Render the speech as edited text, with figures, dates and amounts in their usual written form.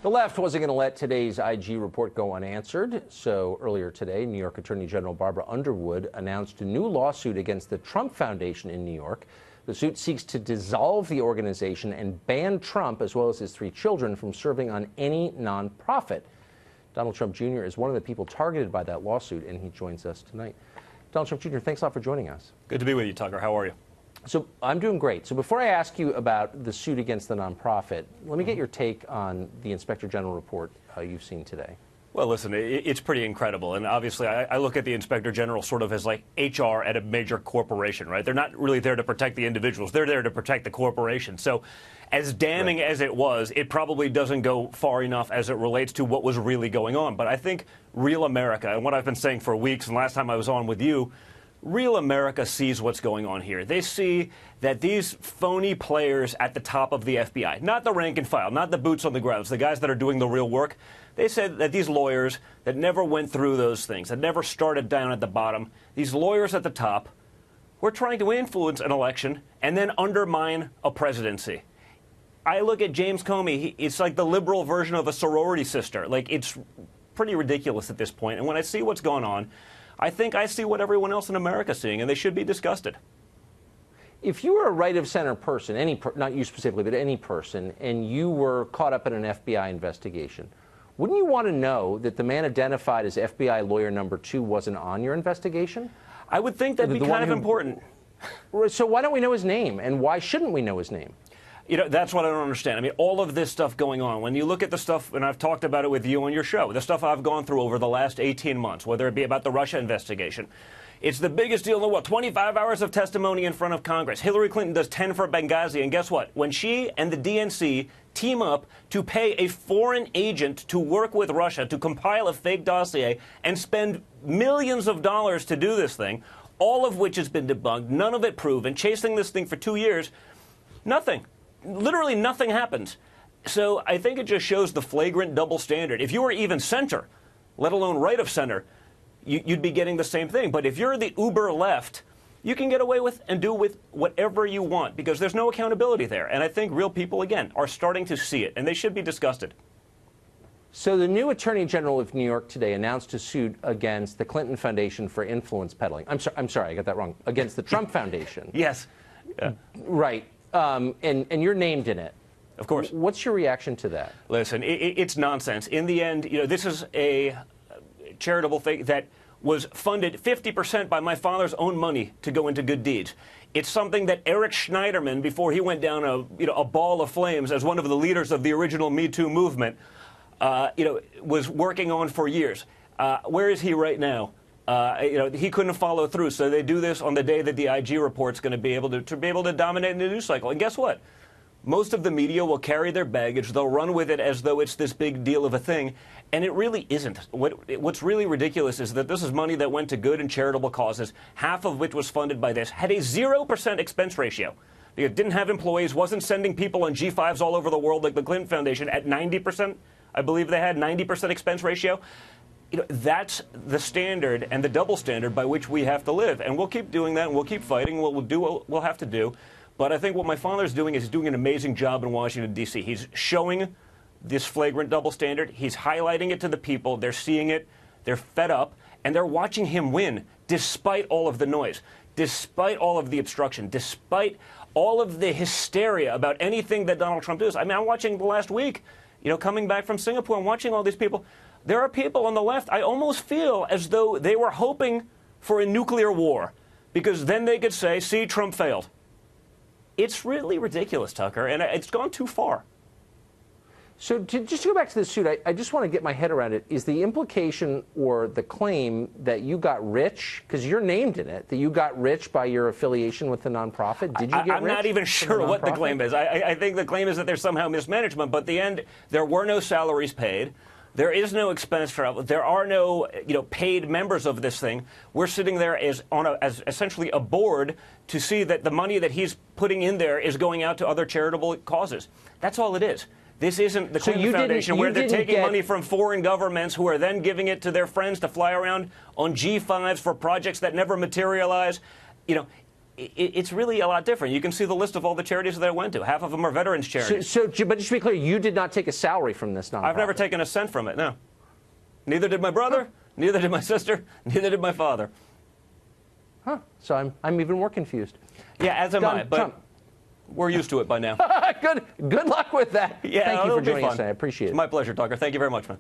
The left wasn't going to let today's IG report go unanswered. So earlier today, New York Attorney General Barbara Underwood announced a new lawsuit against the Trump Foundation in New York. The suit seeks to dissolve the organization and ban Trump, as well as his 3 children, from serving on any nonprofit. Donald Trump Jr. is one of the people targeted by that lawsuit, and he joins us tonight. Donald Trump Jr., thanks a lot for joining us. Good to be with you, Tucker. How are you? So I'm doing great. So before I ask you about the suit against the nonprofit, let me get your take on the Inspector General report you've seen today. Well, listen, it's pretty incredible. And obviously, I look at the Inspector General sort of as like HR at a major corporation, right? They're not really there to protect the individuals. They're there to protect the corporation. So as damning as it was, it probably doesn't go far enough as it relates to what was really going on. But I think real America, and what I've been saying for weeks, and last time I was on with you, real America sees what's going on here. They see that these phony players at the top of the FBI, not the rank and file, not the boots on the ground, the guys that are doing the real work, they said that these lawyers that never went through those things, that never started down at the bottom, these lawyers at the top were trying to influence an election and then undermine a presidency. I look at James Comey, it's like the liberal version of a sorority sister. Like, it's pretty ridiculous at this point. And when I see what's going on, I think I see what everyone else in America is seeing, and they should be disgusted. If you were a right-of-center person, not you specifically, but any person, and you were caught up in an FBI investigation, wouldn't you want to know that the man identified as FBI lawyer number 2 wasn't on your investigation? I would think that'd be kind of important. So why don't we know his name, and why shouldn't we know his name? You know, that's what I don't understand. I mean, all of this stuff going on, when you look at the stuff, and I've talked about it with you on your show, the stuff I've gone through over the last 18 months, whether it be about the Russia investigation, it's the biggest deal in the world. 25 hours of testimony in front of Congress. Hillary Clinton does 10 for Benghazi, and guess what? When she and the DNC team up to pay a foreign agent to work with Russia to compile a fake dossier and spend millions of dollars to do this thing, all of which has been debunked, none of it proven, chasing this thing for 2 years, nothing. Literally nothing happens. So I think it just shows the flagrant double standard. If you were even center, let alone right of center, you'd be getting the same thing. But if you're the uber left, you can get away with and do with whatever you want because there's no accountability there. And I think real people, again, are starting to see it, and they should be disgusted. So the new Attorney General of New York today announced a suit against the Clinton Foundation for influence peddling. I'm sorry, I got that wrong. Against the Trump Foundation. Yes. Yeah. Right. And you're named in it. Of course. What's your reaction to that? Listen, it's nonsense. In the end, you know, this is a charitable thing that was funded 50% by my father's own money to go into good deeds. It's something that Eric Schneiderman, before he went down a ball of flames as one of the leaders of the original Me Too movement, was working on for years. Where is he right now? He couldn't follow through. So they do this on the day that the IG report's going to be able to dominate in the news cycle. And guess what? Most of the media will carry their baggage. They'll run with it as though it's this big deal of a thing. And it really isn't. What's really ridiculous is that this is money that went to good and charitable causes, half of which was funded by this, had a 0% expense ratio. It didn't have employees, wasn't sending people on G5s all over the world like the Clinton Foundation at 90%. I believe they had 90% expense ratio. You know, that's the standard and the double standard by which we have to live. And we'll keep doing that, and we'll keep fighting. We'll do what we'll have to do. But I think what my father's doing is he's doing an amazing job in Washington, D.C. He's showing this flagrant double standard. He's highlighting it to the people. They're seeing it. They're fed up. And they're watching him win despite all of the noise, despite all of the obstruction, despite all of the hysteria about anything that Donald Trump does. I mean, I'm watching the last week, coming back from Singapore, I'm watching all these people. There are people on the left, I almost feel as though they were hoping for a nuclear war, because then they could say, see, Trump failed. It's really ridiculous, Tucker, and it's gone too far. So just to go back to the suit, I just want to get my head around it. Is the implication or the claim that you got rich, because you're named in it, that you got rich by your affiliation with the nonprofit? Did you get rich? I'm not even sure what the claim is. I think the claim is that there's somehow mismanagement, but at the end, there were no salaries paid. There is no expense travel. There are no, paid members of this thing. We're sitting there as essentially a board to see that the money that he's putting in there is going out to other charitable causes. That's all it is. This isn't the Clinton Foundation where they're taking money from foreign governments who are then giving it to their friends to fly around on G5s for projects that never materialize. it's really a lot different. You can see the list of all the charities that I went to. Half of them are veterans charities. But just to be clear, you did not take a salary from this nonprofit. I've never taken a cent from it, no. Neither did my brother, neither did my sister, neither did my father. Huh. So I'm even more confused. Yeah, as am I, but Trump. we're used to it by now. Good luck with that. Yeah, Thank you it'll for be joining us fun. today. I appreciate it. It's my pleasure, Tucker. Thank you very much, man.